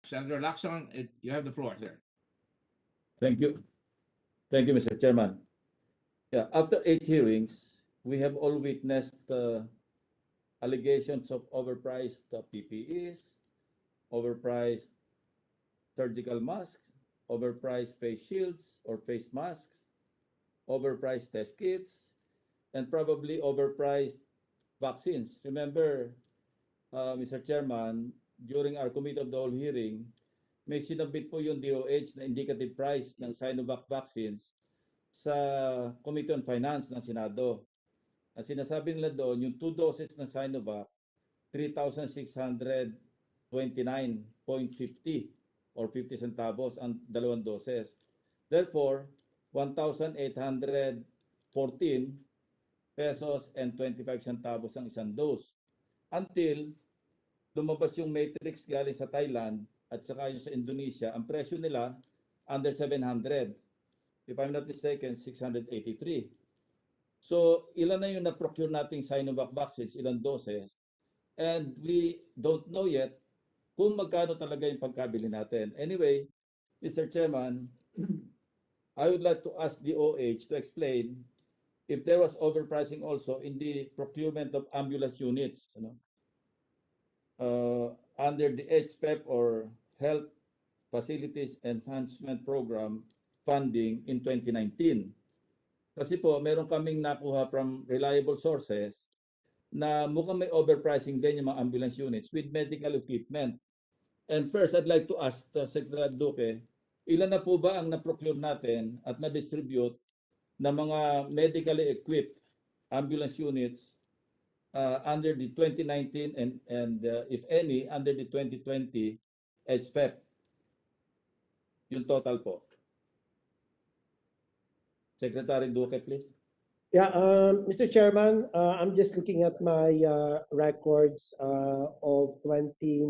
Senator Lacson, you have the floor, sir. Thank you. Thank you, Mr. Chairman. Yeah, after 8 hearings, we have all witnessed allegations of overpriced PPEs, overpriced surgical masks, overpriced face shields or face masks, overpriced test kits, and probably overpriced vaccines. Remember, Mr. Chairman, during our Committee of the Whole hearing, may sinabit po yung DOH na indicative price ng Sinovac vaccines sa Committee on Finance ng Senado. Ang sinasabi nila doon, yung 2 doses ng Sinovac, 3,629.50 or 50 centavos ang 2 doses. Therefore, 1,814 pesos and 25 centavos ang isang dose. Until lumabas yung matrix galing sa Thailand at saka yung sa Indonesia, ang presyo nila under 700. If I'm not mistaken, 683. So, ilan na yung na-procure nating Sinovac vaccines, ilang doses, and we don't know yet kung magkano talaga yung pagkabili natin. Anyway, Mr. Chairman, I would like to ask the OH to explain if there was overpricing also in the procurement of ambulance units, under the HPEP or Health Facilities Enhancement Program funding in 2019. Kasi po, meron kaming nakuha from reliable sources na mukhang may overpricing din yung mga ambulance units with medical equipment. And first, I'd like to ask Secretary Duque, ilan na po ba ang na-procure natin at na-distribute na mga medically equipped ambulance units under the 2019 and if any, under the 2020 HPEP? Yung total po. Secretary Duque, please. Yeah, Mr. Chairman, I'm just looking at my records of 2019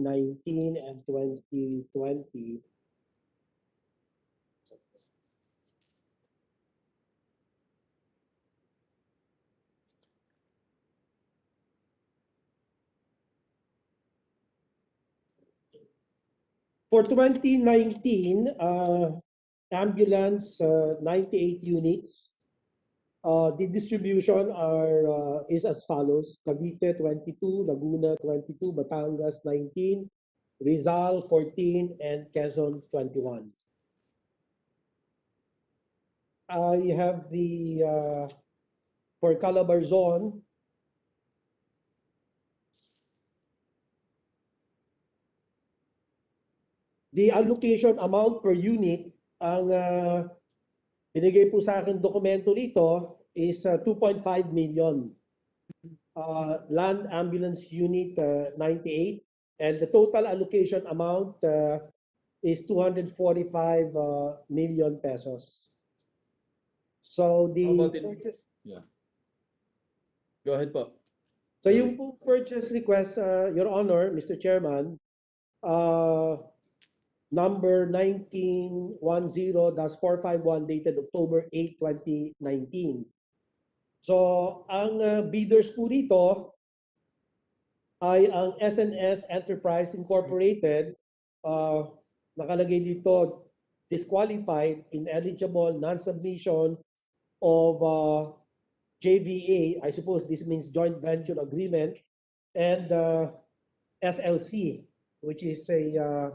and 2020. For 2019, ambulance 98 units. The distribution is as follows: Cavite 22, Laguna 22, Batangas 19, Rizal 14, and Quezon 21. I have the for Calabarzon, the allocation amount per unit, ang binigay po sa akin dokumento rito is 2.5 million. Land ambulance unit 98, and the total allocation amount is 245 million pesos. So the purchase, yeah. Go ahead po. So yung po purchase request, Your Honor, Mr. Chairman, number 1910-451 dated October 8, 2019. So ang bidders po dito ay ang SNS Enterprise Incorporated, nakalagay dito disqualified, ineligible, non-submission of JVA, I suppose this means joint venture agreement, and SLC, which is a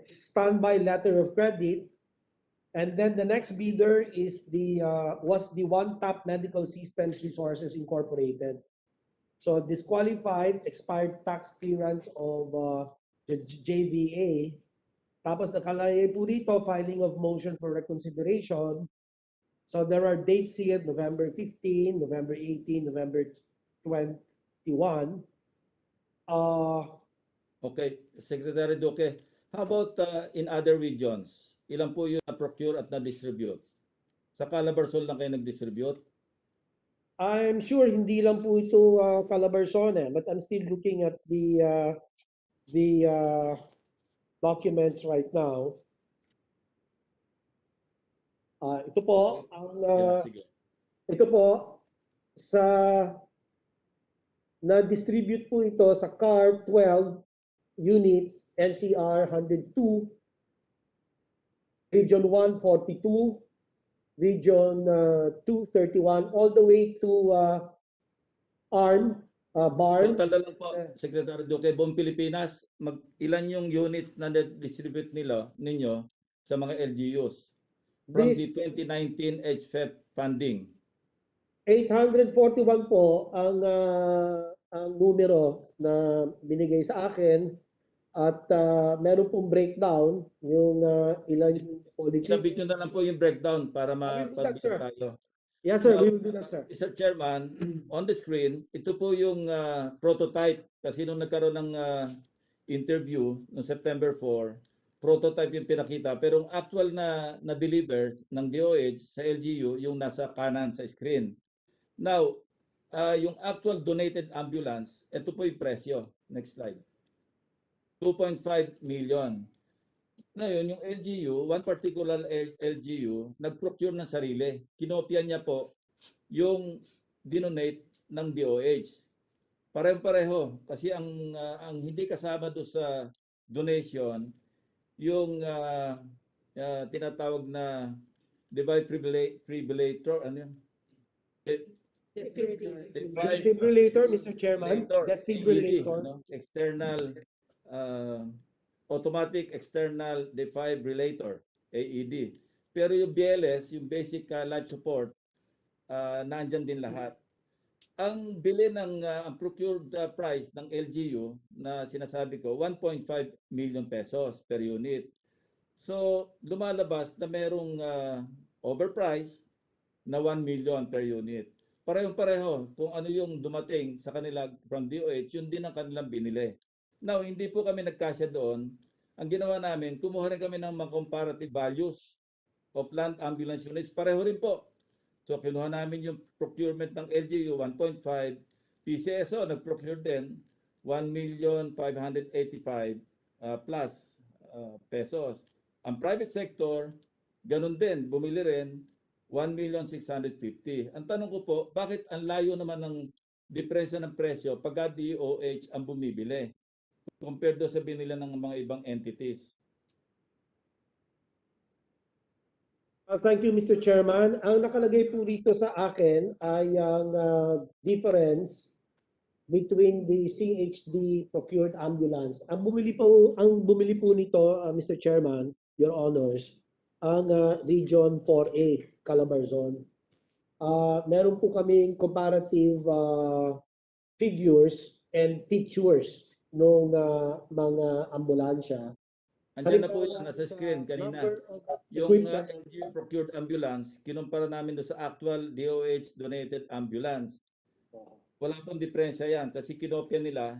standby letter of credit. And then the next bidder is was the One Tap Medical Systems Resources Incorporated. So disqualified, expired tax clearance of the JVA. Tapos nakalagay po dito, filing of motion for reconsideration. So there are dates here: November 15, November 18, November 21. Okay, Secretary Duque, how about in other regions? Ilan po yung na-procure at na-distribute? Sa Calabarzon lang kayo nag-distribute? I'm sure hindi lang po ito Calabarzon, but I'm still looking at the documents right now. Ito po ang ito po sa na-distribute po ito sa CAR 12 units, NCR 102, Region 1 42, Region 2 31, all the way to Barn. Total na lang po, Secretary Duque, buong Pilipinas, ilan yung units na distribute ninyo sa mga LGUs from This the 2019 HFEP funding? 841 po ang numero na binigay sa akin at meron pong breakdown yung ilan yung Sabit politics. nyo na lang po yung breakdown para will do that, mapag-discuss sir. tayo. Yes, sir. Now, We will do that, sir. Mr. Chairman, on the screen, ito po yung prototype kasi nung nagkaroon ng interview noong September 4, prototype yung pinakita. Pero ang actual na deliver ng DOH sa LGU yung nasa kanan sa screen. Now, yung actual donated ambulance, ito po yung presyo. Next slide. 2.5 million. Ngayon, yung LGU, one particular LGU, nag-procure ng sarili. Kinopya niya po yung dinonate ng DOH. Pareho-pareho. Kasi ang hindi kasama do sa donation, yung tinatawag na defibrillator, ano yun? Defibrillator, Mr. Chairman. Defibrillator. AED, no? External automatic external defibrillator, AED. Pero yung BLS, yung basic life support, nandyan din lahat. Ang bili ng ang procured price ng LGU na sinasabi ko, 1.5 million pesos per unit. So, lumalabas na merong overpriced na 1 million per unit. Parehong-pareho kung ano yung dumating sa kanila from DOH, yun din ang kanilang binili. Now, hindi po kami nagkasya doon. Ang ginawa namin, kumuha rin kami ng mga comparative values of land ambulance units. Pareho rin po. So, kinuha namin yung procurement ng LGU, 1.5. PCSO, nag-procure din, 1,585,000 plus pesos. Ang private sector, ganun din, bumili rin, 1,650,000. Ang tanong ko po, bakit ang layo naman ng diferensya ng presyo pagka DOH ang bumibili compared do sa binila ng mga ibang entities? Thank you, Mr. Chairman. Ang nakalagay po rito sa akin ay ang difference between the CHD procured ambulance. Ang bumili po nito, Mr. Chairman, Your Honors, ang Region 4A, Calabarzon. Meron po kaming comparative figures and features ng mga ambulansya. Andiyan na po yan, nasa screen kanina. Yung LGU procured ambulance, kinumpara namin doon sa actual DOH donated ambulance. Wala pong diferensya yan kasi kinopya nila.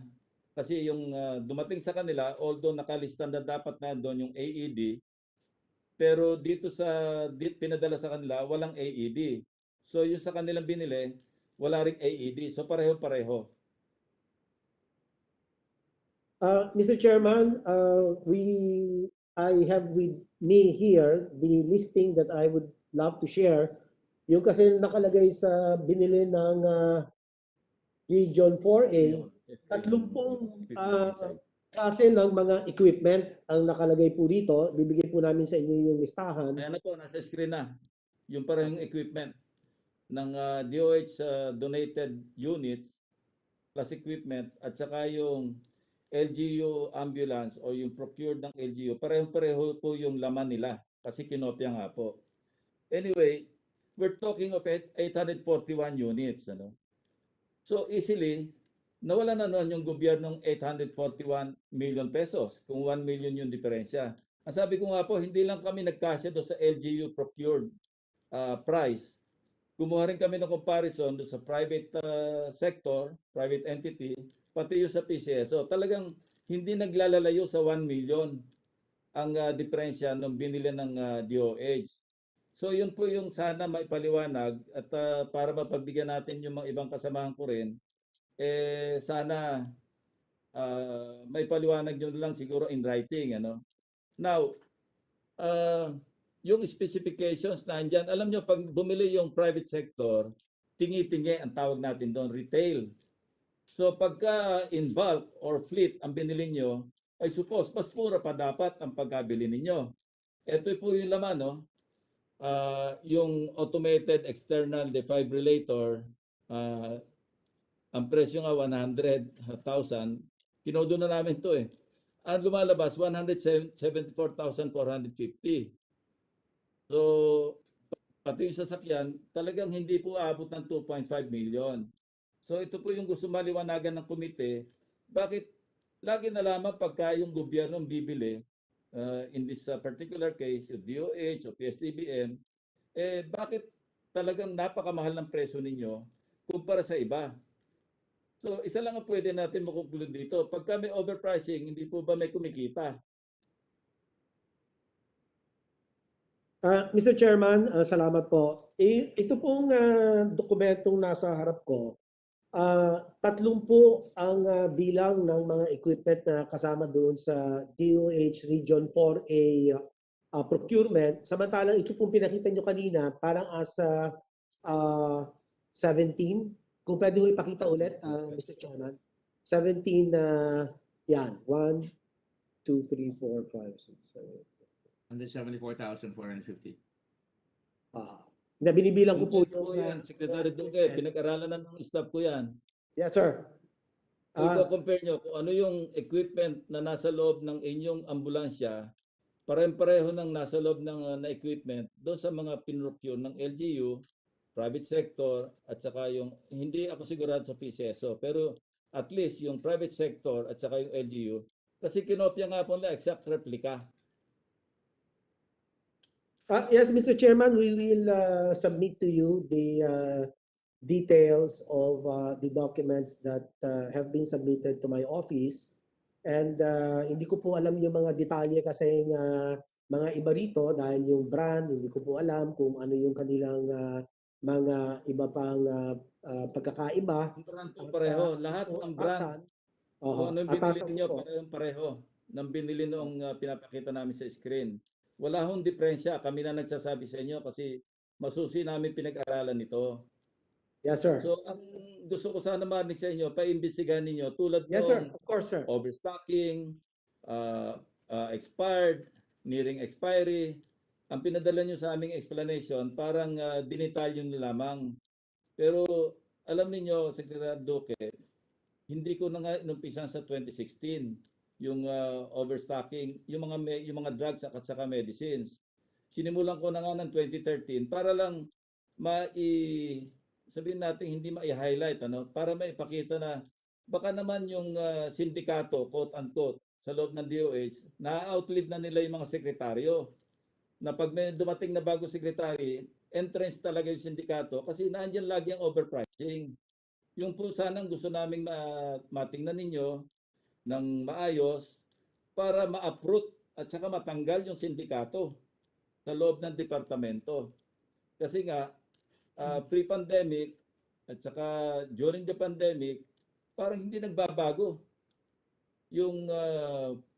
Kasi yung dumating sa kanila, although nakalista na dapat na doon yung AED, pero dito pinadala sa kanila, walang AED. So yung sa kanilang binili, wala ring AED. So pareho-pareho. Mr. Chairman, I have with me here the listing that I would love to share. Yung kasi nakalagay sa binili ng Region 4A, 30 klase ng mga equipment ang nakalagay po dito. Bibigay po namin sa inyo yung listahan. Ayan na po, nasa screen na. Yung parehong equipment ng DOH donated units plus equipment at saka yung LGU ambulance o yung procured ng LGU, pareho-pareho po yung laman nila kasi kinopya nga po. Anyway, we're talking of 841 units. Ano? So easily, nawala na noon yung gobyernong 841 million pesos kung 1 million yung diferensya. Ang sabi ko nga po, hindi lang kami nagkasya doon sa LGU procured price. Kumuha rin kami ng comparison doon sa private sector, private entity, pati yung sa PCSO. Talagang hindi naglalalayo sa 1 million ang diferensya nung binili ng DOH. So yun po yung sana maipaliwanag at para mapagbigyan natin yung mga ibang kasamahan ko rin, sana maipaliwanag nyo lang siguro in writing. Ano? Now, yung specifications na andyan, alam nyo, pag bumili yung private sector, tingi-tingi ang tawag natin doon, retail. So pagka in bulk or fleet ang binili nyo, I suppose, mas mura pa dapat ang pagkabili ninyo. Ito po yung laman, no? Yung automated external defibrillator, ang presyo nga 100,000, kinodo na namin to eh. Ang lumalabas, 174,450. So, pati yung sasakyan, talagang hindi po aabot ng 2.5 million. So, ito po yung gusto maliwanagan ng komite. Bakit lagi na lamang pagka yung gobyerno ang bibili, in this particular case, yung DOH o PS-DBM, bakit talagang napakamahal ng presyo ninyo kumpara sa iba? So, isa lang ang pwede natin makonklude dito. Pagka may overpricing, hindi po ba may kumikita? Mr. Chairman, salamat po. Ito pong dokumentong nasa harap ko, 30 ang bilang ng mga equipment na kasama doon sa DOH Region 4A procurement. Samantalang ito pong pinakita nyo kanina, parang asa 17. Kung pwede ko ipakita ulit, Mr. Chairman. 17 na yan. 1, 2, 3, 4, 5, 6, 7. 174,450. Na binibilang ko po yung yan, Secretary Duque, pinag-aralan na ng staff ko yan. Yes, sir. Kung compare nyo kung ano yung equipment na nasa loob ng inyong ambulansya, pareho ng nasa loob ng na equipment doon sa mga pinrocure ng LGU, private sector, at saka yung, hindi ako sigurado sa PCSO, pero at least yung private sector at saka yung LGU, kasi kinopya nga po nila exact replica. Yes, Mr. Chairman, we will submit to you the details of the documents that have been submitted to my office. And hindi ko po alam yung mga detalye kasi mga iba rito dahil yung brand, hindi ko po alam kung ano yung kanilang mga iba pang pagkakaiba. Ang brand po pareho, lahat ng brand. Kung ano yung binili niyo, pareho ng binili noong pinapakita namin sa screen. Wala hong diferensya. Kami na nagsasabi sa inyo kasi masusi namin pinag-aralan nito. Yes, sir. So, ang gusto ko sana marinig sa inyo, paimbestigahan ninyo tulad yes, sir. ng Of course, sir. overstocking, expired, nearing expiry. Ang pinadala nyo sa aming explanation, parang dinitalyo nyo lamang. Pero alam niyo, Secretary Duque, hindi ko na nga inumpisan sa 2016 yung overstocking, yung mga drugs at saka medicines. Sinimulan ko na nga ng 2013 para lang sabihin natin hindi mai-highlight para maipakita na baka naman yung sindikato quote unquote sa loob ng DOH na-outlive na nila yung mga sekretaryo na pag may dumating na bagong sekretary, entrance talaga yung sindikato kasi nandiyan lagi ang overpricing. Yung po sanang gusto naming matingnan ninyo ng maayos para ma-uproot at saka matanggal yung sindikato sa loob ng departamento. Kasi nga, pre-pandemic at saka during the pandemic, parang hindi nagbabago yung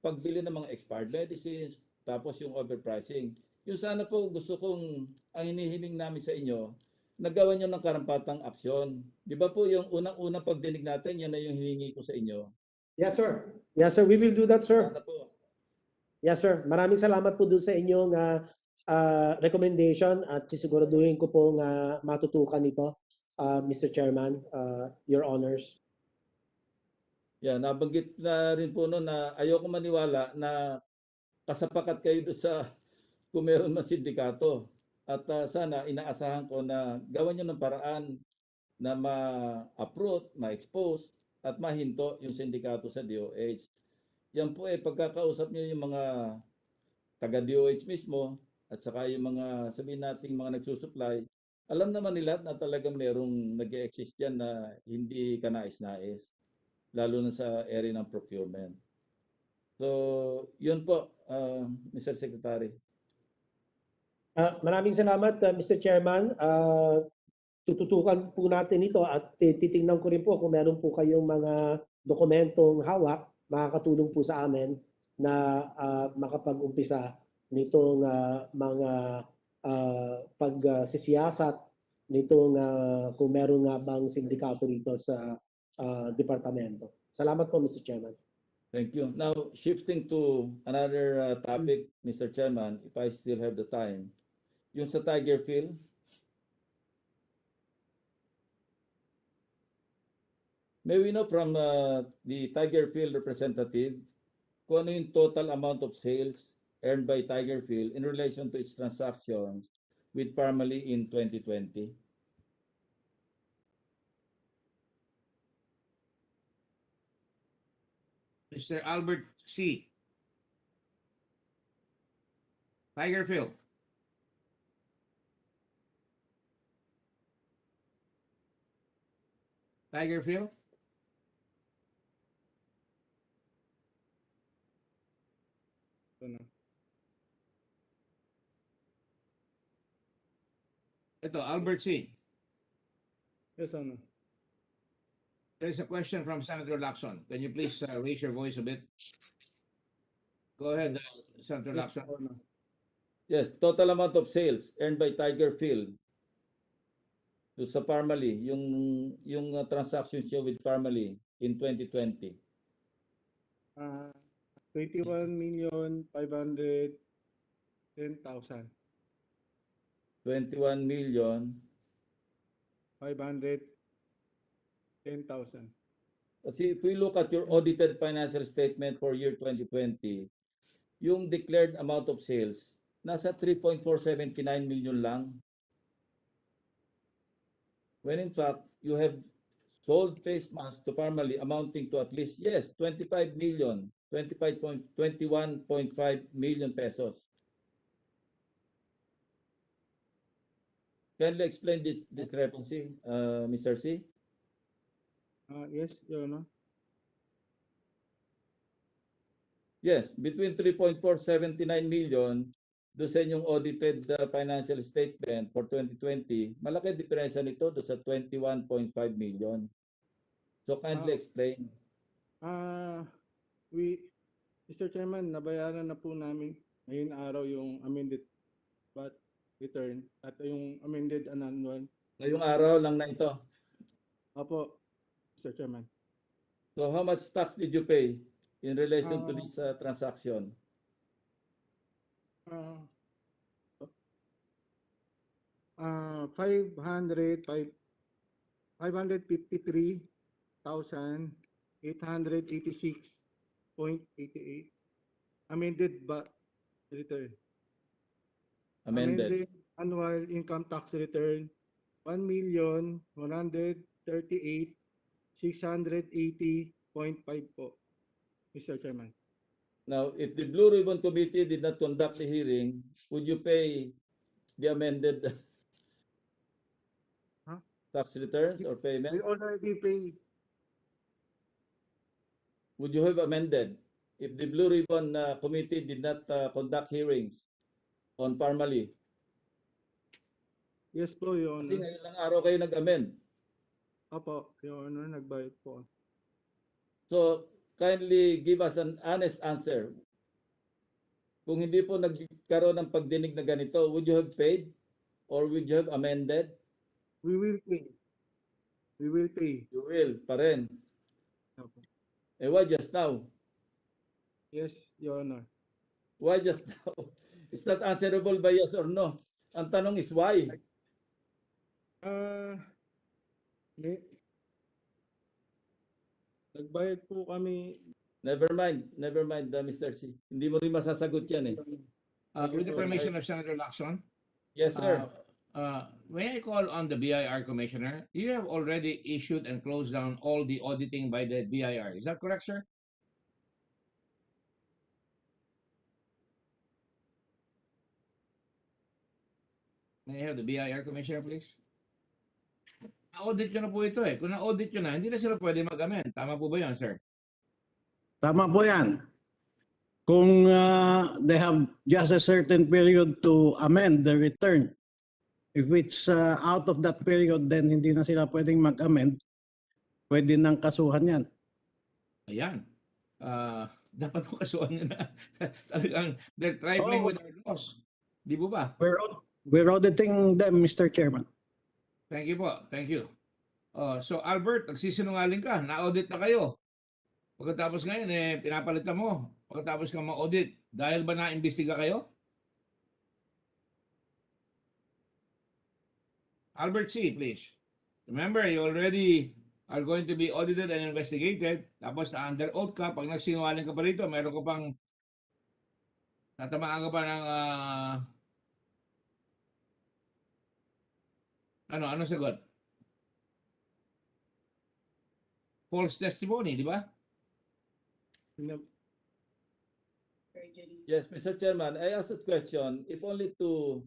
pagbili ng mga expired medicines, tapos yung overpricing. Yung sana po gusto kong ang hinihiling namin sa inyo, nagawa nyo ng karampatang aksyon. Di ba po yung unang-unang pagdinig natin, yan na yung hiningi ko sa inyo. Yes, sir. Yes, sir. We will do that, sir. Sana po. Yes, sir. Maraming salamat po doon sa inyong recommendation at sisiguraduhin ko pong matutukan ito, Mr. Chairman, Your Honors. Yeah, nabanggit na rin po noon na ayoko maniwala na kasapakat kayo doon sa kung meron man sindikato. At sana inaasahan ko na gawan nyo ng paraan na ma-uproot, ma-expose, at mahinto yung sindikato sa DOH. Yan po pagkakausap nyo yung mga taga-DOH mismo, at saka yung mga sabihin nating mga nagsusupply, alam naman nila na talagang merong nag-exist yan na hindi kanais-nais, lalo na sa area ng procurement. So, yun po, Mr. Secretary. Maraming salamat, Mr. Chairman. Tututukan po natin ito at titingnan ko rin po kung meron po kayong mga dokumentong hawak, makakatulong po sa amin na makapag-umpisa nitong mga pagsisiyasat nitong kung meron nga bang sindikato rito sa departamento. Salamat po, Mr. Chairman. Thank you. Now, shifting to another topic, Mr. Chairman, if I still have the time. Yung sa Tiger Field, may we know from the Tiger Field representative kung ano yung total amount of sales earned by Tiger Field in relation to its transactions with Pharmally in 2020? Mr. Albert C. Tigerfield. Tigerfield. Ito, Albert C. Yes, Honor. There is a question from Senator Lacson. Can you please raise your voice a bit? Go ahead, Senator Yes, Lacson. Honor. Yes, total amount of sales earned by Tiger Field to sa Pharmally, yung transactions niyo with Pharmally in 2020. 21,510,000. 21 million. 510,000. Kasi if we look at your audited financial statement for year 2020, yung declared amount of sales, nasa 3.479 million lang. When in fact, you have sold face masks to Pharmally amounting to at least, yes, 25 million, 21.5 million pesos. Can you explain this discrepancy, Mr. C? Yes, Your Honor. Yes, between 3.479 million do sa inyong audited financial statement for 2020, malaki diferensya nito do sa 21.5 million. So kindly explain. Mr. Chairman, nabayaran na po namin ngayon araw yung amended VAT return at yung amended annual. Ngayong araw lang na ito. Opo, Mr. Chairman. So how much tax did you pay in relation to this transaction? 553,886.88 amended VAT return. Amended. Annual income tax return 1,138,680.5 po, Mr. Chairman. Now, if the Blue Ribbon Committee did not conduct the hearing, would you pay the amended tax returns or payment? We already paid. Would you have amended if the Blue Ribbon Committee did not conduct hearings on Pharmally? Yes po, Your Kasi Honor. ngayon lang araw kayo nag-amend. Opo, Your Honor, nagbayad po. So, kindly give us an honest answer. Kung hindi po nagkaroon ng pagdinig na ganito, would you have paid or would you have amended? We will pay. We will pay. You will, pa rin. Opo. Eh, why just now? Yes, Your Honor. Why just now? It's not answerable by yes or no. Ang tanong is why? Nagbayad po kami. Never mind, Mr. C. Hindi mo rin masasagot yan eh. With the permission of Senator Lacson, Yes, sir. may I call on the BIR Commissioner? You have already issued and closed down all the auditing by the BIR. Is that correct, sir? May I have the BIR Commissioner, please? Na-audit ko na po ito eh. Kung na-audit ko na, hindi na sila pwede mag-amend. Tama po ba yan, sir? Tama po yan. Kung they have just a certain period to amend the return, if it's out of that period, then hindi na sila pwedeng mag-amend, pwede nang kasuhan yan. Ayan. Dapat po kasuhan nyo na. Talagang they're trifling with our laws. Di po ba? We're auditing them, Mr. Chairman. Thank you po. Thank you. So Albert, nagsisinungaling ka. Na-audit na kayo. Pagkatapos ngayon, pinapalitan mo. Pagkatapos ka ma-audit. Dahil ba na-imbestiga kayo? Albert C., please. Remember, you already are going to be audited and investigated. Tapos under oath ka, pag nagsinungaling ka pa rito, meron ka pang tatamaan ka pa ng ano sagot? False testimony, di ba? Yes, Mr. Chairman, I asked that question if only to,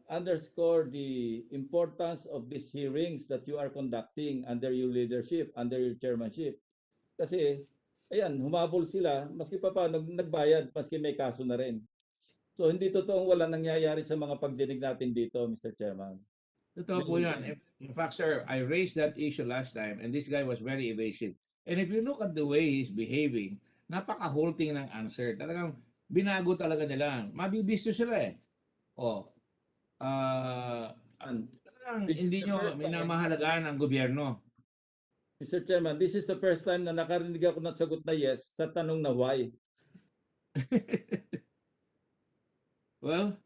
underscore the importance of these hearings that you are conducting under your leadership, under your chairmanship. Kasi, ayan, humabol sila, maski pa paano nagbayad, maski may kaso na rin. So, hindi totoong wala nangyayari sa mga pagdinig natin dito, Mr. Chairman. Totoo po yan. In fact, sir, I raised that issue last time and this guy was very evasive. And if you look at the way he's behaving, napaka-halting ng answer. Talagang binago talaga nila. Mabibisto sila eh. O, talagang This is hindi the nyo first time. minamahalagaan ang gobyerno. Mr. Chairman, this is the first time na nakarinig ako ng sagot na yes sa tanong na why. Well,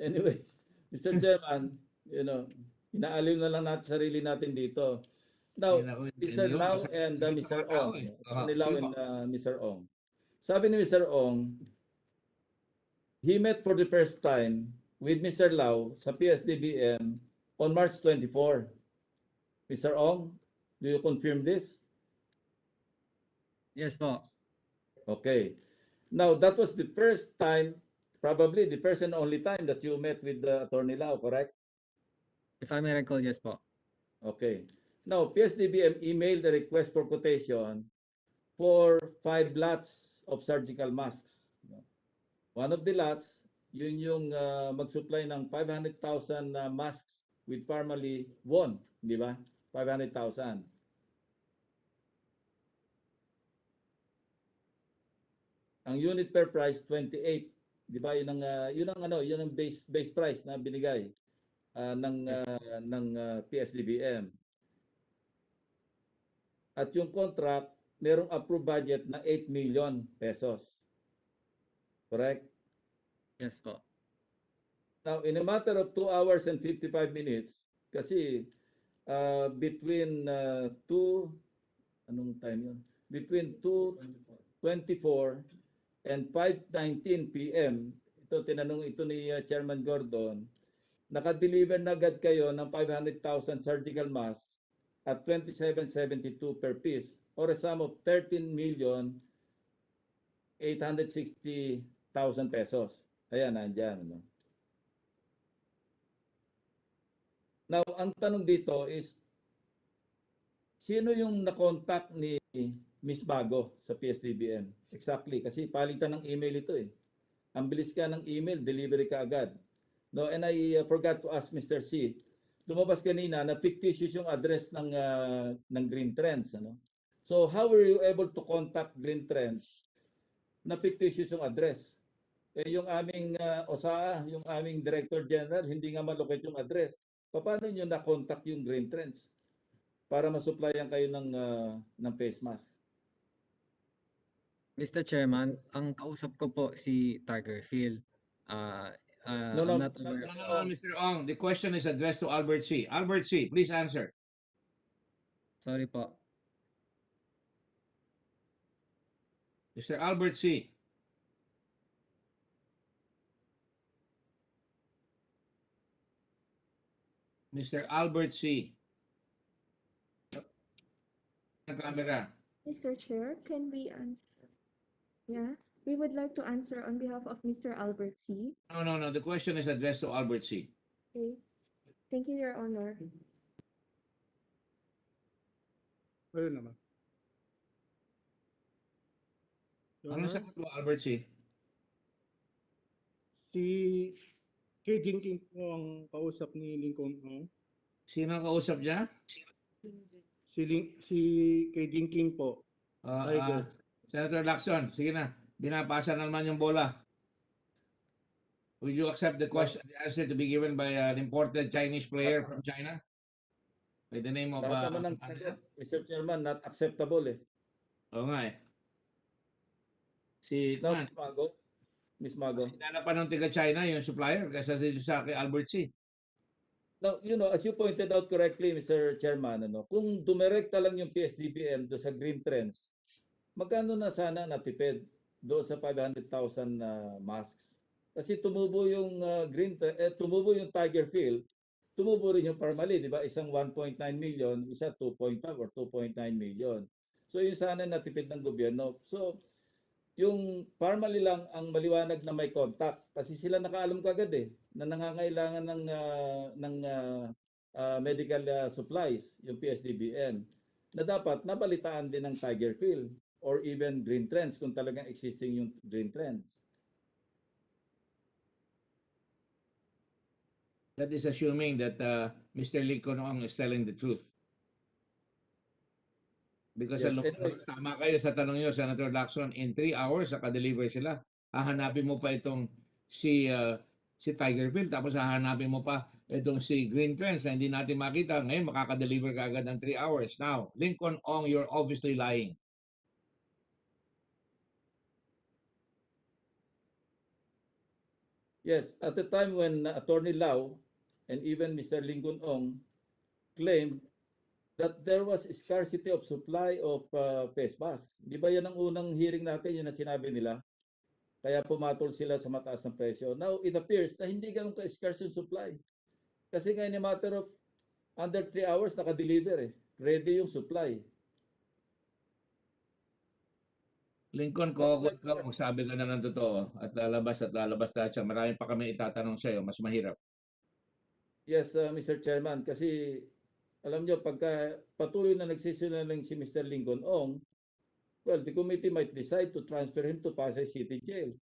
Anyway, Mr. Chairman, inaaliw na lang natin sarili natin dito. Now, Mr. Lau and Mr. Ong, Attorney Lau and Mr. Ong. Sabi ni Mr. Ong, he met for the first time with Mr. Lau sa PS-DBM on March 24. Mr. Ong, do you confirm this? Yes po. Okay. Now, that was the first time, probably the first and only time that you met with Attorney Lau, correct? If I may recall, yes po. Okay. Now, PS-DBM emailed a request for quotation for 5 lots of surgical masks. One of the lots, yun yung mag-supply ng 500,000 masks with Pharmally won, di ba? 500,000. Ang unit per price 28, di ba? Yun ang base price na binigay ng PS-DBM. At yung contract, merong approved budget na 8 million pesos. Correct? Yes po. Now, in a matter of 2 hours and 55 minutes, kasi between 2:24 and 5:19 p.m., tinanong ito ni Chairman Gordon, naka-deliver na agad kayo ng 500,000 surgical masks at 27.72 per piece or a sum of 13,860,000 pesos. Ayan, nandyan. No? Now, ang tanong dito is, sino yung na-contact ni Miss Bago sa PS-DBM? Exactly, kasi palitan ng email ito eh. Ang bilis ka ng email, delivery ka agad. No, and I forgot to ask Mr. C. Lumabas kanina na fictitious yung address ng Green Trends, ano? So how were you able to contact Green Trends na fictitious yung address? Yung aming OSAA, yung aming Director General, hindi nga malocate yung address. Paano nyo na-contact yung Green Trends para masupplyan kayo ng face mask? Mr. Chairman, ang kausap ko po si Tiger Phil. No, I'm not no, aware. no, Mr. Ong, the question is addressed to Albert C. Albert C., please answer. Sorry po. Mr. Albert C. Mr. Albert C. Ang camera. Mr. Chair, can we answer? Yeah, we would like to answer on behalf of Mr. Albert C. No. The question is addressed to Albert C. Okay. Thank you, Your Honor. Ayun naman. Your Ano Honor, sagot mo, Albert C.? si Kay Jinking po ang kausap ni Lincoln Ong. Sino ang kausap niya? Si Kay Jinking po. Tiger. Senator Lacson, sige na. Binapasa na naman yung bola. Would you accept the question, the answer to be given by an imported Chinese player from China? By the name of... Lahat naman ng sagot, Mr. Chairman, not acceptable eh. Oo nga eh. Si Now, Kwan, Miss Mago. kilala pa ng taga-China yung supplier kasi dito sa kay Albert C. Now, as you pointed out correctly, Mr. Chairman, kung dumirekta lang yung PS-DBM do sa green trends, magkano na sana natipid doon sa 500,000 na masks? Kasi tumubo yung tumubo yung Tiger Field, tumubo rin yung Pharmally, di ba? Isang 1.9 million, isa 2.5 or 2.9 million. So yun sana natipid ng gobyerno. So yung Pharmally lang ang maliwanag na may contact kasi sila nakaalam kagad na nangangailangan ng medical supplies yung PS-DBM na dapat nabalitaan din ng Tiger Field or even Green Trends kung talagang existing yung Green Trends. That is assuming that Mr. Lincoln Ong is telling the truth. Because Yes, alam anyway. tama kayo sa tanong niyo, Senator Lacson, in 3 hours naka-deliver sila. Hahanapin mo pa itong si Tigerfield, tapos hahanapin mo pa itong si Green Trends na hindi natin makita. Ngayon makaka-deliver ka agad ng 3 hours. Now, Lincoln Ong, you're obviously lying. Yes, at the time when Attorney Lau and even Mr. Lincoln Ong claimed that there was scarcity of supply of face masks. Di ba yan ang unang hearing natin, yun ang sinabi nila? Kaya pumatol sila sa mataas ng presyo. Now, it appears na hindi ganun ka-scarce yung supply. Kasi nga in a matter of under 3 hours, naka-deliver Ready yung supply. Lincoln, kung ikaw sabi ka na ng totoo at lalabas lahat siya, marami pa kami itatanong sa iyo, mas mahirap. Yes, Mr. Chairman, kasi alam nyo, pagka patuloy na nagsisinungaling si Mr. Lincoln Ong, well, the committee might decide to transfer him to Pasay City Jail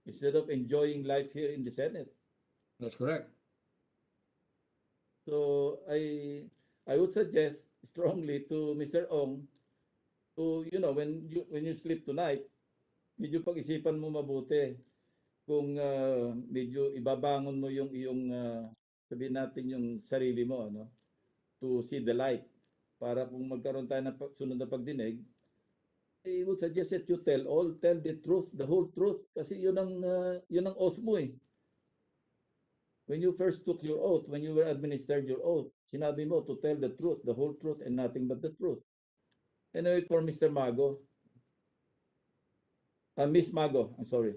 instead of enjoying life here in the Senate. That's correct. So I would suggest strongly to Mr. Ong to when you sleep tonight, medyo pag-isipan mo mabuti kung medyo ibabangon mo yung iyong sabihin natin yung sarili mo to see the light para kung magkaroon tayo ng sunod na pagdinig, I would suggest that you tell the truth, the whole truth kasi yun ang oath mo When you first took your oath, when you were administered your oath, sinabi mo to tell the truth, the whole truth, and nothing but the truth. Anyway, for Mr. Mago, Miss Mago, I'm sorry.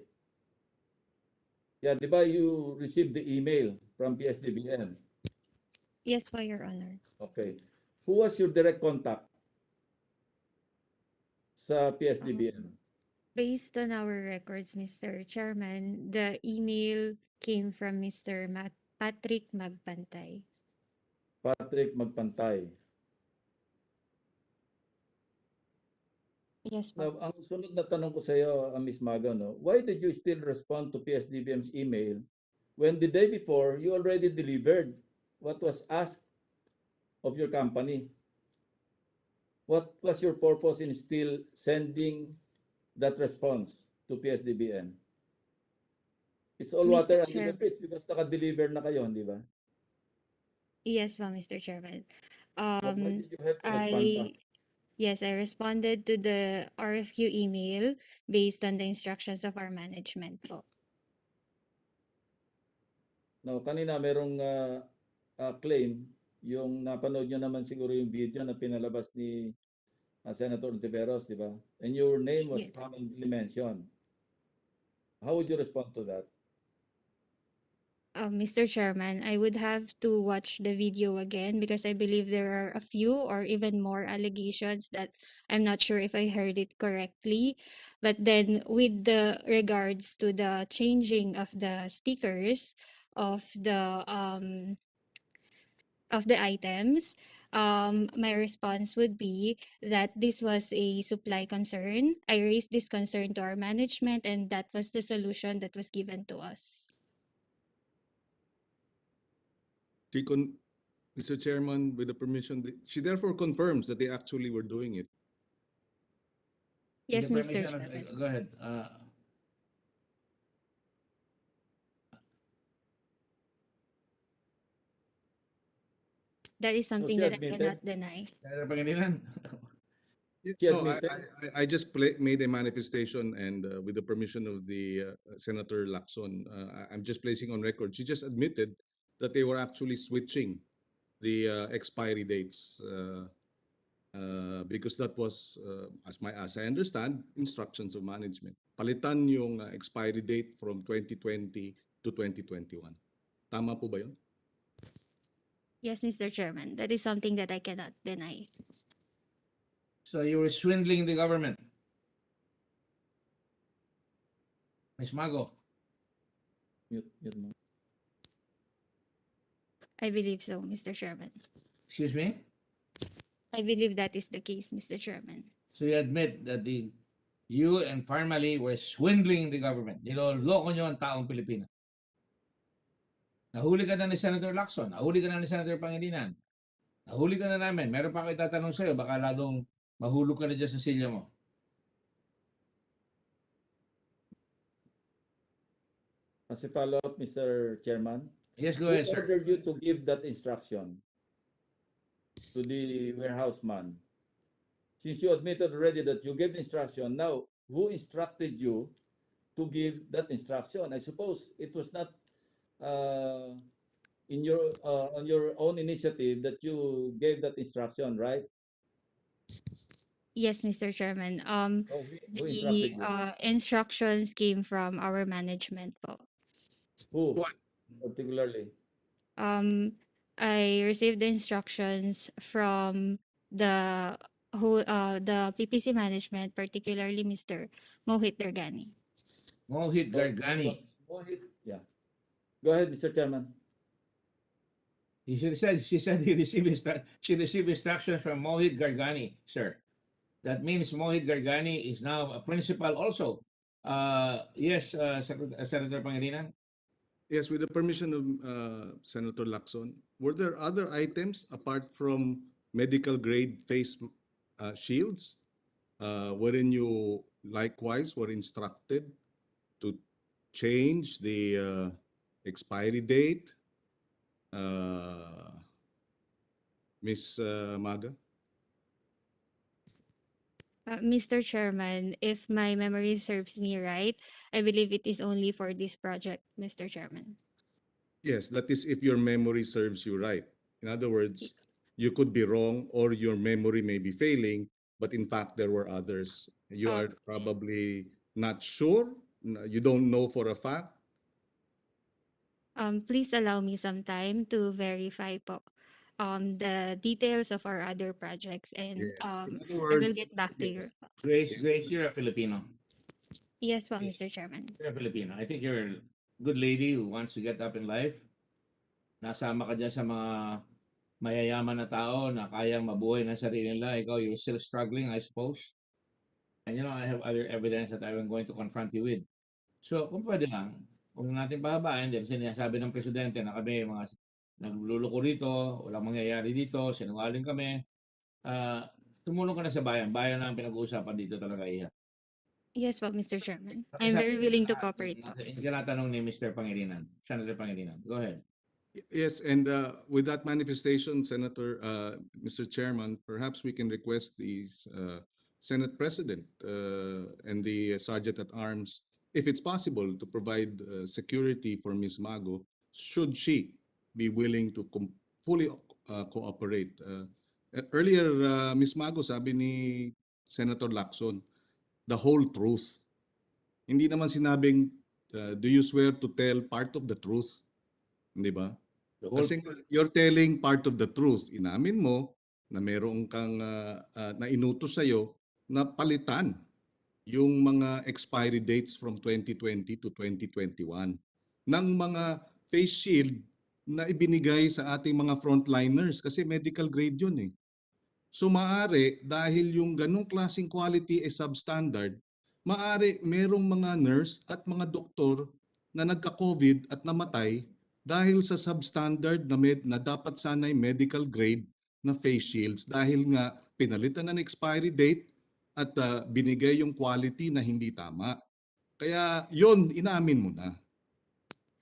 Yeah, di ba you received the email from PS-DBM? Yes, po, Your Honor. Okay. Who was your direct contact sa PS-DBM? Based on our records, Mr. Chairman, the email came from Mr. Patrick Magpantay. Patrick Magpantay. Yes, po. Now, ang sunod na tanong ko sa iyo, Miss Mago, why did you still respond to PS-DBM's email when the day before you already delivered what was asked of your company? What was your purpose in still sending that response to PS-DBM? It's all Mr. water under the Chair. bridge because naka-deliver na kayo, di ba? Yes, po, Mr. Chairman. But why did you have to respond pa? Yes, I responded to the RFQ email based on the instructions of our management po. No, kanina merong claim, yung napanood nyo naman siguro yung video na pinalabas ni Senator Ontiveros, di ba? And your name was Yes. prominently mentioned. How would you respond to that? Mr. Chairman, I would have to watch the video again because I believe there are a few or even more allegations that I'm not sure if I heard it correctly. But then with the regards to the changing of the stickers of the items, my response would be that this was a supply concern. I raised this concern to our management and that was the solution that was given to us. Mr. Chairman, with the permission, she therefore confirms that they actually were doing it. Yes, The Mr. permission of- Chairman. Go ahead. That is something she that I admitted? cannot deny. Senator Pangilinan. She No, admitted. I just made a manifestation, and with the permission of the Senator Lacson, I'm just placing on record. She just admitted that they were actually switching the expiry dates because that was, as I understand, instructions of management. Palitan yung expiry date from 2020 to 2021. Tama po ba yun? Yes, Mr. Chairman, that is something that I cannot deny. So you were swindling the government. Ms. Mago, Mute mo. I believe so, Mr. Chairman. excuse me? I believe that is the case, Mr. Chairman. So you admit that you and Pharmally were swindling the government. Niloloko nyo ang taong Pilipino. Nahuli ka na ni Senator Lacson. Nahuli ka na ni Senator Pangilinan. Nahuli ka na namin. Meron pa ako itatanong sa'yo. Baka lalong mahulog ka na dyan sa silya mo. As a follow-up, Mr. Chairman, Yes, go who ahead, sir. ordered you to give that instruction to the warehouse man? Since you admitted already that you gave the instruction, now who instructed you to give that instruction? I suppose it was not on your own initiative that you gave that instruction, right? Yes, Mr. Chairman. Who The instructed you? instructions came from our management po. Who What? particularly? I received the instructions from the the PPC management, particularly Mr. Mohit Dargani. Mohit Oh, Gargani. yeah. Go ahead, Mr. Chairman. She said she received instructions from Mohit Gargani, sir. That means Mohit Gargani is now a principal also. Yes, Senator Pangilinan. Yes, with the permission of Senator Lacson, were there other items apart from medical grade face shields wherein you likewise were instructed to change the expiry date, Ms. Maga? Mr. Chairman, if my memory serves me right, I believe it is only for this project, Mr. Chairman. Yes, that is if your memory serves you right. In other words, you could be wrong or your memory may be failing, but in fact, there were others. You are probably not sure. You don't know for a fact. Please allow me some time to verify po the details of our other projects, and Yes. In other I will words, get back to you. yes. Grace, you're a Filipino. Yes po, Mr. Chairman. You're a Filipino. I think you're a good lady who wants to get up in life. Nasama ka dyan sa mga mayayaman na tao na kayang mabuhay ng sarili nila. Ikaw, you're still struggling, I suppose. And I have other evidence that I'm going to confront you with. So, kung pwede lang, huwag natin pahabain dahil sinasabi ng presidente na kami mga nagluluko rito, walang mangyayari dito, sinungaling kami. Tumulong ka na sa bayan. Bayan lang ang pinag-uusapan dito talaga, Iha. Yes po, Mr. Chairman. I'm very willing to cooperate po. Tinatanong ni Mr. Pangilinan, Senator Pangilinan. Go ahead. Yes, and with that manifestation, Senator, Mr. Chairman, perhaps we can request the Senate President and the Sergeant at Arms, if it's possible, to provide security for Ms. Mago, should she be willing to fully cooperate. Earlier, Ms. Mago, sabi ni Senator Lacson, the whole truth. Hindi naman sinabing, do you swear to tell part of the truth? Hindi ba? Kasi you're telling part of the truth. Inamin mo na meron kang na inutos sa'yo na palitan yung mga expiry dates from 2020 to 2021 ng mga face shield na ibinigay sa ating mga frontliners kasi medical grade yun eh. So maaari dahil yung ganong klaseng quality ay substandard, maaari merong mga nurse at mga doktor na nagka-COVID at namatay dahil sa substandard na dapat sanay medical grade na face shields dahil nga pinalitan ng expiry date at binigay yung quality na hindi tama. Kaya yon inamin mo na.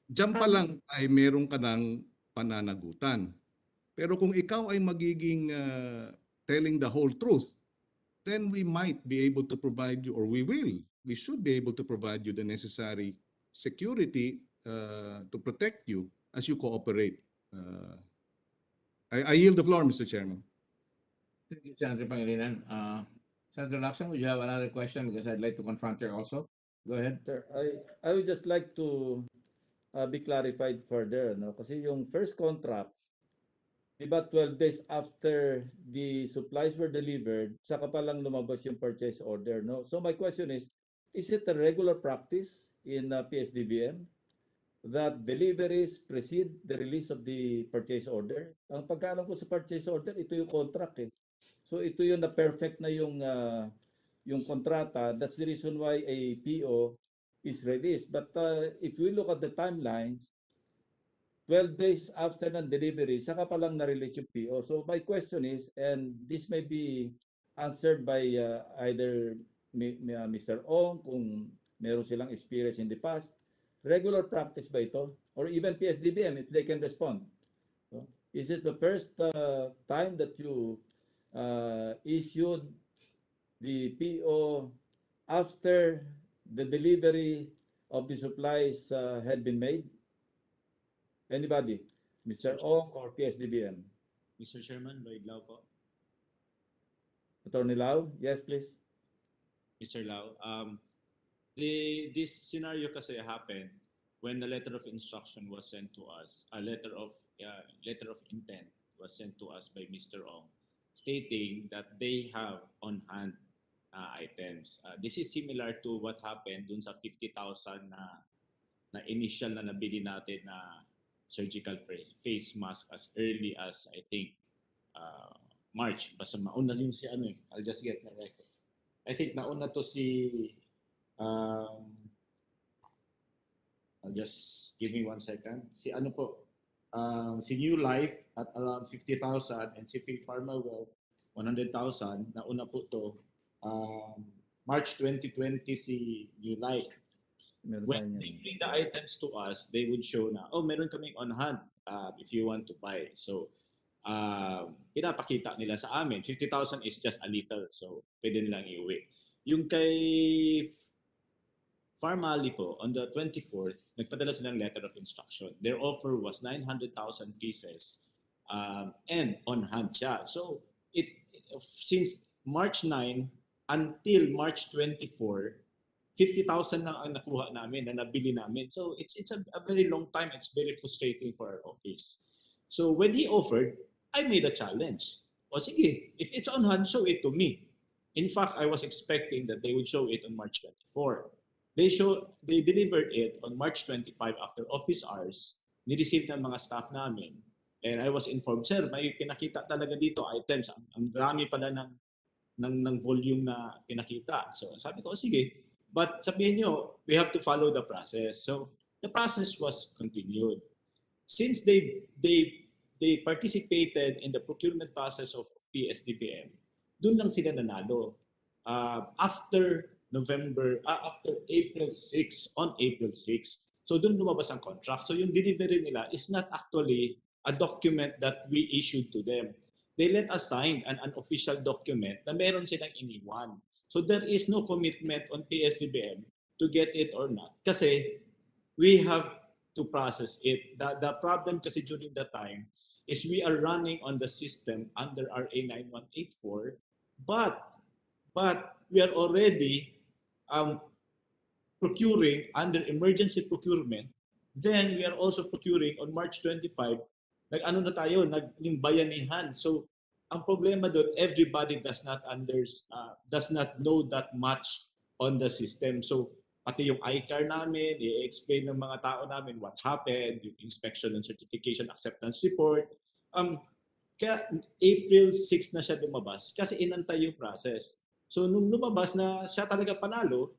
Diyan pa lang ay meron ka ng pananagutan. Pero kung ikaw ay magiging telling the whole truth, then we might be able to provide you, or we should be able to provide you the necessary security to protect you as you cooperate. I yield the floor, Mr. Chairman. Thank you, Senator Pangilinan. Senator Lacson, would you have another question? Because I'd like to confront her also. Go ahead. Sir, I would just like to be clarified further, no? Kasi yung first contract, diba 12 days after the supplies were delivered, saka pa lang lumabas yung purchase order, no? So my question is it a regular practice in PS-DBM that deliveries precede the release of the purchase order? Ang pagkaalam ko sa purchase order, ito yung contract eh. So ito yung na perfect na yung kontrata. That's the reason why a PO is released. But if we look at the timelines, 12 days after ng delivery, saka pa lang na-release yung PO. So my question is, and this may be answered by either Mr. Ong, kung meron silang experience in the past, regular practice ba ito? Or even PS-DBM, if they can respond. So, is it the first time that you issued the PO after the delivery of the supplies had been made? Anybody? Mr. Ong or PS-DBM? Mr. Chairman, Lloyd Lau po. Attorney Lau? Yes, please. Mr. Lau, this scenario kasi happened when the letter of instruction was sent to us, a letter of intent was sent to us by Mr. Ong, stating that they have on hand items. This is similar to what happened dun sa 50,000 na initial na nabili natin na surgical face mask as early as I think March. Basta mauna yun si ano eh. I'll just get the record. I think nauna to si I'll just give me 1 second. Si ano po, si New Life at around 50,000 and si Pharmally 100,000. Nauna po to March 2020 si New Life. When they bring the items to us, they would show na, oh, meron kaming on hand if you want to buy. So, pinapakita nila sa amin. 50,000 is just a little. So, pwede nilang iuwi. Yung kay Pharmally po, on the 24th, nagpadala silang letter of instruction. Their offer was 900,000 pieces and on hand siya. So, since March 9 until March 24, 50,000 na ang nakuha namin, na nabili namin. So it's a very long time. It's very frustrating for our office. So when he offered, I made a challenge. O sige, if it's on hand, show it to me. In fact, I was expecting that they would show it on March 24. They delivered it on March 25 after office hours. Ni-receive ng mga staff namin. And I was informed, sir, may pinakita talaga dito items. Ang dami pala ng volume na pinakita. So sabi ko, sige, but sabihin nyo, we have to follow the process. So the process was continued. Since they participated in the procurement process of PS-DBM, dun lang sila nanalo. After April 6, on April 6. So dun lumabas ang contract. So yung delivery nila is not actually a document that we issued to them. They let us sign an unofficial document na meron silang iniwan. So there is no commitment on PS-DBM to get it or not. Kasi we have to process it. The problem kasi during that time is we are running on the system under RA 9184, but we are already procuring under emergency procurement. Then we are also procuring on March 25. Nag-ano na tayo, naging bayanihan. So ang problema doon, everybody does not know that much on the system. So pati yung ICAR namin, i-explain ng mga tao namin what happened, yung inspection and certification acceptance report. Kaya April 6 na siya lumabas kasi inantay yung process. So nung lumabas na siya talaga panalo,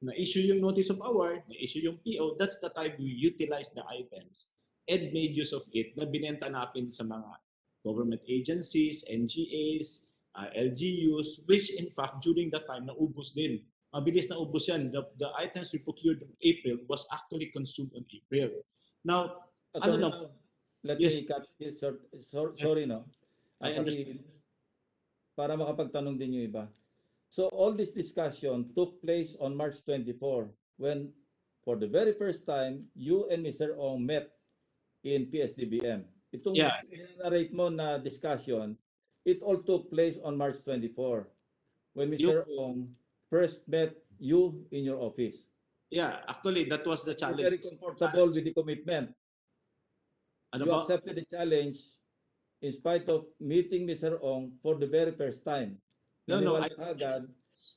na-issue yung notice of award, na-issue yung PO, that's the time we utilize the items and made use of it na binenta natin sa mga government agencies, NGAs, LGUs, which in fact during that time naubos din. Mabilis na ubos yan. The items we procured in April was actually consumed in April. Now, Attorney, ano let yes. me cut you short. Sorry, no? I understand. para makapagtanong din yung iba. So all this discussion took place on March 24 when for the very first time you and Mr. Ong met in PS-DBM. Itong Yeah. narrate mo na discussion, it all took place on March 24 when Mr. Ong first met you in your office. Yeah, actually, that was the You're challenge. very comfortable with the commitment. Ano You ba? accepted the challenge in spite of meeting Mr. Ong for the very first time. No, Naniwala ka agad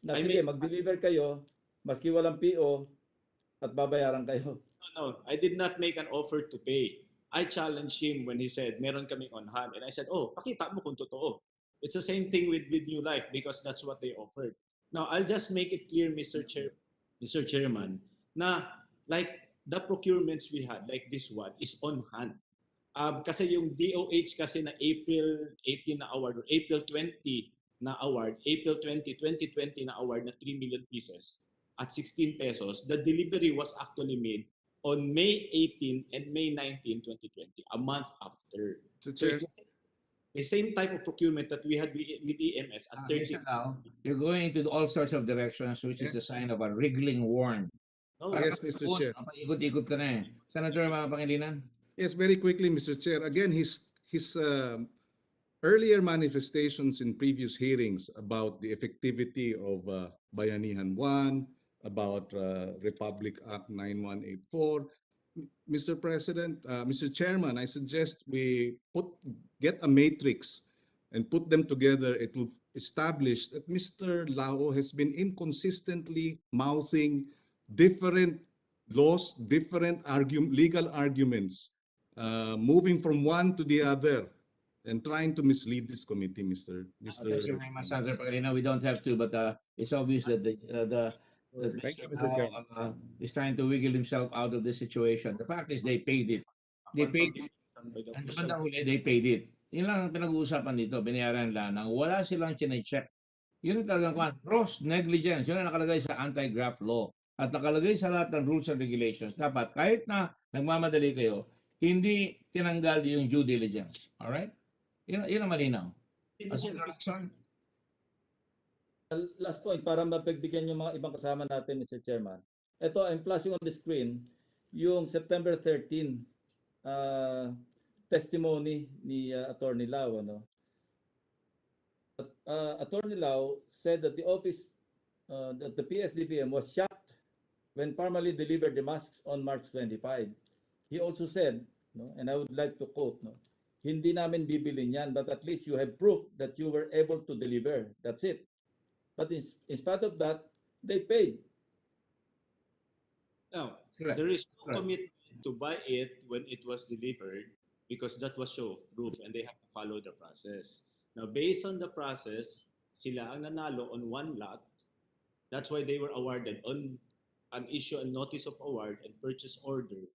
na I sige, made, mag-deliver kayo, maski walang PO, at babayaran kayo. no, I did not make an offer to pay. I challenged him when he said, meron kaming on hand. And I said, oh, pakita mo kung totoo. It's the same thing with New Life because that's what they offered. Now, I'll just make it clear, Mr. Chairman, na like the procurements we had, like this one, is on hand. Kasi yung DOH kasi na April 18 na award or April 20 na award, April 20, 2020 na award na 3 million pieces at 16 pesos, the delivery was actually made on May 18 and May 19, 2020, a month after. Mr. So Chair, it's the same type of procurement that we had with EMS at 30. Mr. Lau, you're going into all sorts of directions, which is a sign of a wriggling worm. No, yes, Mr. Chair. Ikot-ikot ka na eh. Senator, mga Pangilinan? Yes, very quickly, Mr. Chair. Again, his earlier manifestations in previous hearings about the effectivity of Bayanihan 1, about Republic Act 9184. Mr. President, Mr. Chairman, I suggest we get a matrix and put them together. It will establish that Mr. Lao has been inconsistently mouthing different laws, different legal arguments, moving from one to the other and trying to mislead this committee, Mr. Thank you very much, Senator Pangilinan. We don't have to, but it's obvious that that Thank you, Mr. Mr. Lau Chairman. is trying to wiggle himself out of this situation. The fact is they paid it. They paid it. And the bandang huli, they paid it. Yun lang ang pinag-uusapan dito, binayaran lang nang wala silang chinecheck. Yun ang talagang kwan, gross negligence. Yun ang nakalagay sa anti-graft law. At nakalagay sa lahat ng rules and regulations. Dapat, kahit na nagmamadali kayo, hindi tinanggal yung due diligence. Alright? Yun ang malinaw. Lacson? Last point, para mapagbigyan yung mga ibang kasama natin, Mr. Chairman. Ito, I'm flashing on the screen yung September 13 testimony ni Attorney Lau. Ano? Attorney Lau said that the office, that the PS-DBM was shocked when Pharmally delivered the masks on March 25. He also said, no, and I would like to quote, no, hindi namin bibilin yan, but at least you have proof that you were able to deliver. That's it. But in spite of that, they paid. Now, Correct. there is no Correct. commitment to buy it when it was delivered because that was show of proof and they have to follow the process. Now, based on the process, sila ang nanalo on one lot. That's why they were awarded on an issue and notice of award and purchase order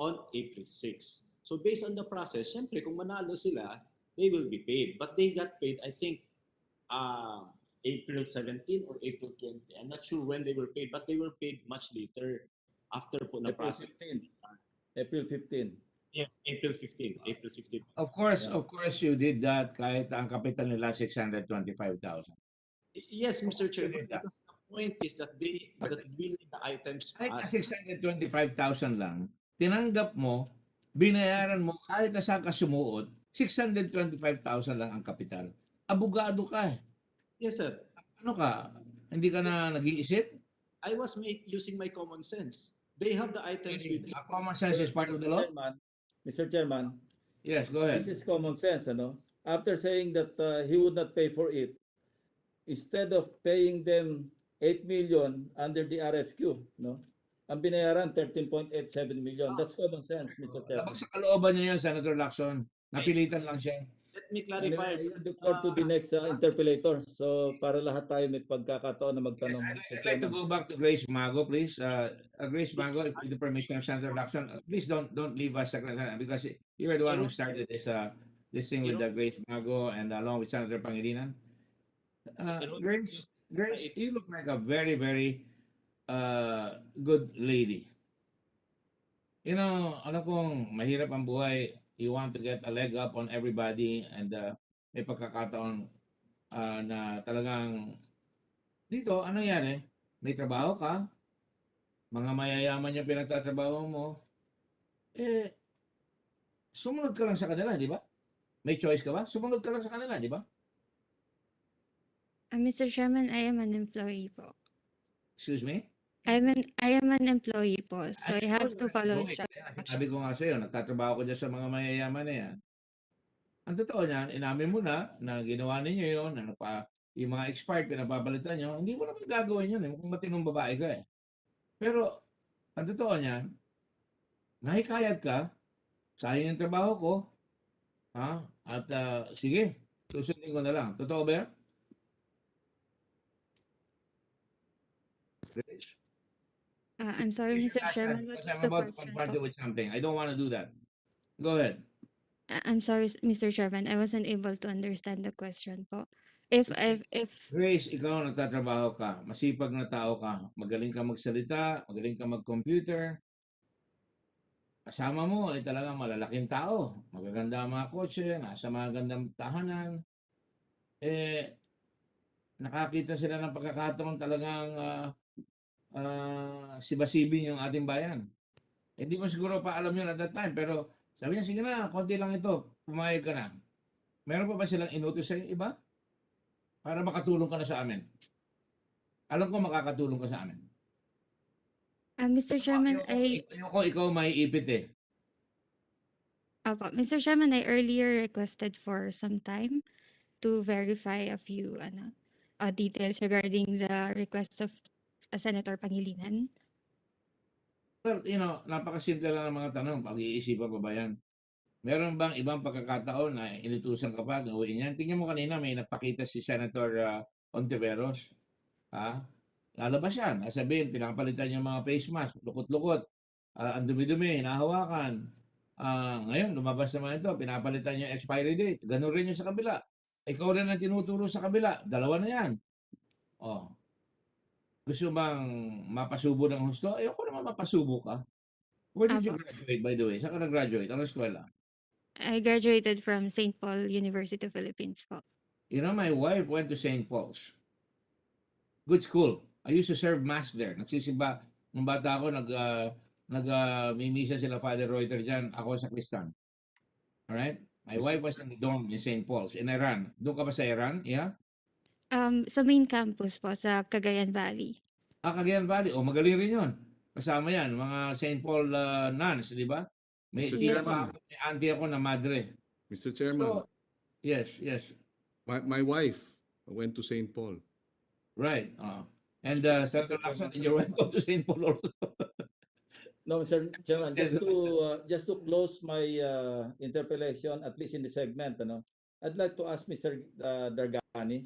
on April 6. So based on the process, syempre kung manalo sila, they will be paid. But they got paid, I think, April 17 or April 20. I'm not sure when they were paid, but they were paid much later after po na April process. 15. April 15. Yes, April 15. April 15. Of course, you did that kahit ang kapital nila 625,000. Yes, Mr. Chair, did that. because the point is that we need the items Kahit na fast. 625,000 lang, tinanggap mo, binayaran mo, kahit na saan ka sumuot, 625,000 lang ang kapital. Abogado ka eh. Yes, sir. Ano ka? Hindi ka na nag-iisip? I was using my common sense. They have the items with them. Common sense is part of the law? Mr. Chairman, Yes, go ahead. this is common sense. Ano? After saying that he would not pay for it, instead of paying them 8 million under the RFQ, no? Ang binayaran 13.87 million. That's common sense, Mr. Chairman. Labag sa kalooban niya yan, Senator Lacson. Napilitan lang siya. Let me clarify. Anyway, I look forward to the next interpellator. So, para lahat tayo may pagkakataon na Yes, magtanong. I'd like to go back to Grace Mago, please. Grace Mago, if with the permission of Senator Lacson, please don't leave us, Secretary, because you were the one who started this thing with Grace Mago and along with Senator Pangilinan. Grace, you look like a very, very good lady. You know, alam kong mahirap ang buhay. You want to get a leg up on everybody and may pagkakataon na talagang dito, ano yan eh, may trabaho ka, mga mayayaman yung pinagtatrabaho mo, eh, sumunod ka lang sa kanila, di ba? May choice ka ba? Sumunod ka lang sa kanila, di ba? Mr. Chairman, I am an employee po. Excuse me? I am an employee po, so I know have to you're follow employed. Kaya instructions. sabi ko nga sa'yo, nagtatrabaho ko dyan sa mga mayayaman na yan. Ang totoo niyan, inamin mo na ginawa ninyo yun, na yung mga expired, pinapapalitan nyo, hindi mo naman gagawin yun eh, kung matinong babae ka eh. Pero, ang totoo niyan, nahikayat ka, sayang yung trabaho ko, ha? At sige, susundin ko na lang. Totoo ba yan? Rich? I'm sorry, Question Mr. last time, Chairman, because what's I'm the about to question confront po? you with something. I don't want to do that. Go ahead. I'm sorry, Mr. Chairman, I wasn't able to understand the question po. If Grace, ikaw nagtatrabaho ka, masipag na tao ka, magaling ka magsalita, magaling ka mag-computer, kasama mo ay talagang malalaking tao, magaganda ang mga kotse, nasa magandang tahanan, eh, nakakita sila ng pagkakataon talagang sibasibin yung ating bayan. Hindi ko siguro pa alam yun at that time, pero sabi niya, sige na, konti lang ito, pumayag ka na. Meron pa ba silang inutos sa iba? Para makatulong ka na sa amin. Alam ko makakatulong ka sa amin. Mr. Chairman, Ayoko ikaw may ipit eh. Mr. Chairman, I earlier requested for some time to verify a few details regarding the request of Senator Pangilinan. Well, napakasimple lang ng mga tanong. Pag-iisipan pa ba yan? Meron bang ibang pagkakataon na inutusan ka pa gawin yan? Tingnan mo kanina may napakita si Senator Ontiveros. Ha? Lalabas yan. Sabihin, pinapalitan yung mga face mask, lukot-lukot. Ang dumi-dumi, hinahawakan. Ngayon, lumabas naman ito, pinapalitan yung expiry date. Ganun rin yung sa kabila. Ikaw rin ang tinuturo sa kabila. Dalawa na yan. Oh. Gusto bang mapasubo ng husto? Ayoko naman mapasubo ka. Where did you Apo, graduate, by the way? Saan ka nag-graduate? Anong eskwela? I graduated from St. Paul University, Philippines po. My wife went to St. Paul's. Good school. I used to serve mass there. Nagsisimba. Nung bata ako, mimisa sila Father Reuter dyan. Ako sa Kristan. Alright? My Mr. wife was in the dorm in St. Paul's in Iran. Doon ka ba sa Iran? Yeah? Sa main campus po, sa Cagayan Valley. Cagayan Valley. Magaling rin yun. Kasama yan. Mga St. Paul nuns, di ba? May Mr. tita Yes, pa Chairman, ako, may auntie ako na madre. Mr. Chairman, So, yes. my wife went to St. Paul. Right. And Mr. Senator Chairman, Lacson, did your wife go to St. Paul also? No, Mr. Chairman, Senator just to close my interpellation, at least in the segment, I'd like to ask Mr. Dargani,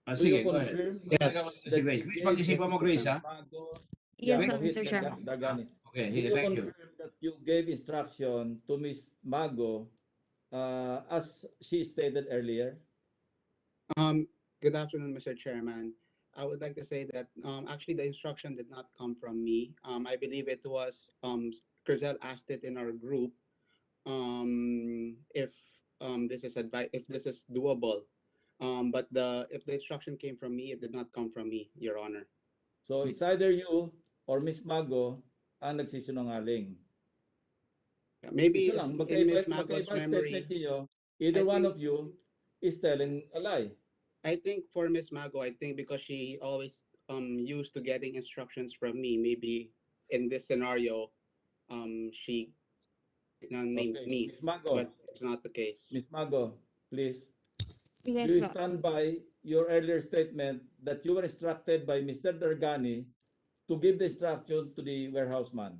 do you Sige, go ahead. confirm Yes. Si that Grace. you Grace, gave pag-isipan mo, Grace, ha? Mago? Yes, Yeah, po, go ahead, Mr. Chairman. Dargani. Okay, Do sige, you thank you. confirm that you gave instruction to Miss Mago as she stated earlier? Good afternoon, Mr. Chairman. I would like to say that actually the instruction did not come from me. I believe it was Crizel asked it in our group if if this is doable. But if the instruction came from me, it did not come from me, Your Honor. So it's either you or Miss Mago ang nagsisinungaling. Maybe Isa it's lang, in Miss magkaiba Mago's statement memory. niyo. Either I one think- of you is telling a lie. I think for Miss Mago, I think because she always used to getting instructions from me, maybe in this scenario, she named Okay, me, Miss Mago, but it's not the case. Miss Mago, please. Yes, Do you po. stand by your earlier statement that you were instructed by Mr. Dargani to give the instruction to the warehouse man?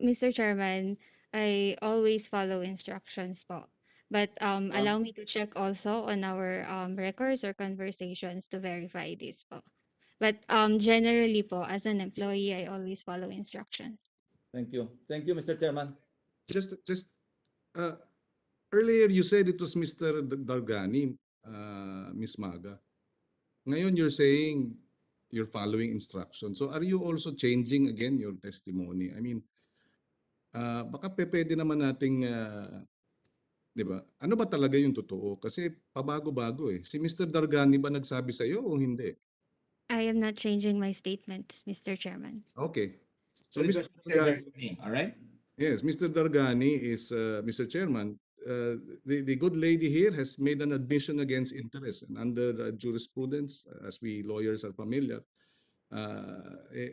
Mr. Chairman, I always follow instructions po. But allow me to check also on our records or conversations to verify this po. But generally po, as an employee, I always follow instructions. Thank you. Thank you, Mr. Chairman. Just earlier you said it was Mr. Dargani, Miss Maga. Ngayon you're saying you're following instructions. So are you also changing again your testimony? I mean, baka pwede naman nating Di ba? Ano ba talaga yung totoo? Kasi pabago-bago eh. Si Mr. Dargani ba nagsabi sa iyo o hindi? I am not changing my statement, Mr. Chairman. Okay. So it was Mr. Mr. Dargani, Dargani, all right? yes, Mr. Dargani is, Mr. Chairman, the good lady here has made an admission against interest. And under jurisprudence, as we lawyers are familiar,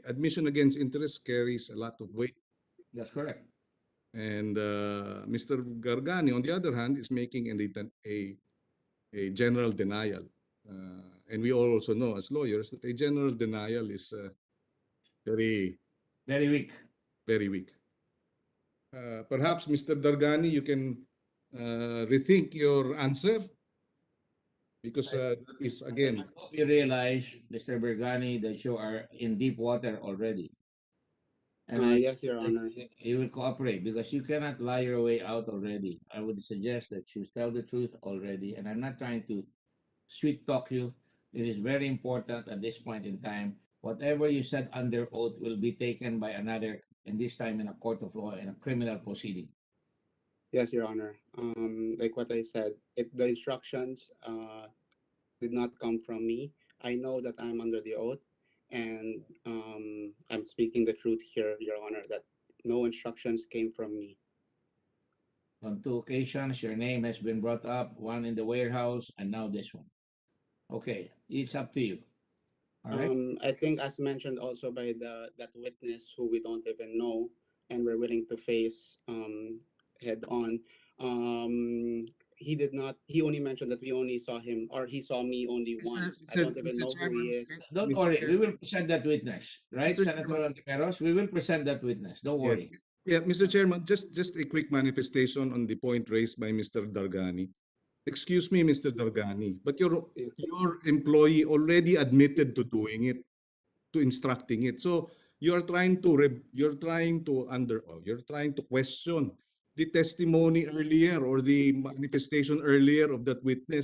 admission against interest carries a lot of weight. That's correct. And Mr. Gargani, on the other hand, is making a general denial. And we all also know as lawyers that a general denial is very, Very weak. very weak. Perhaps, Mr. Dargani, you can rethink your answer because that is, again, I hope you realize, Mr. Bergani, that you are in deep water already. And Yes, Your Honor. you will cooperate because you cannot lie your way out already. I would suggest that you tell the truth already. And I'm not trying to sweet talk you. It is very important at this point in time. Whatever you said under oath will be taken by another, and this time in a court of law, in a criminal proceeding. Yes, Your Honor. Like what I said, the instructions did not come from me. I know that I'm under the oath, and I'm speaking the truth here, Your Honor, that no instructions came from me. On 2 occasions, your name has been brought up, one in the warehouse, and now this one. Okay, it's up to you. All right. I think as mentioned also by that witness who we don't even know and we're willing to face head on. He did not. He only mentioned that we only saw him, or he saw me only once. I don't even Mr. know who he Chairman, is. Don't Mr. worry, we Chairman. will present that witness, right, Mr. Senator Chairman. Antiveros? We will present that witness. Don't Yes. worry. Yeah, Mr. Chairman, just a quick manifestation on the point raised by Mr. Dargani. Excuse me, Mr. Dargani, but your employee already admitted to doing it, to instructing it. So you're trying to question the testimony earlier or the manifestation earlier of that witness.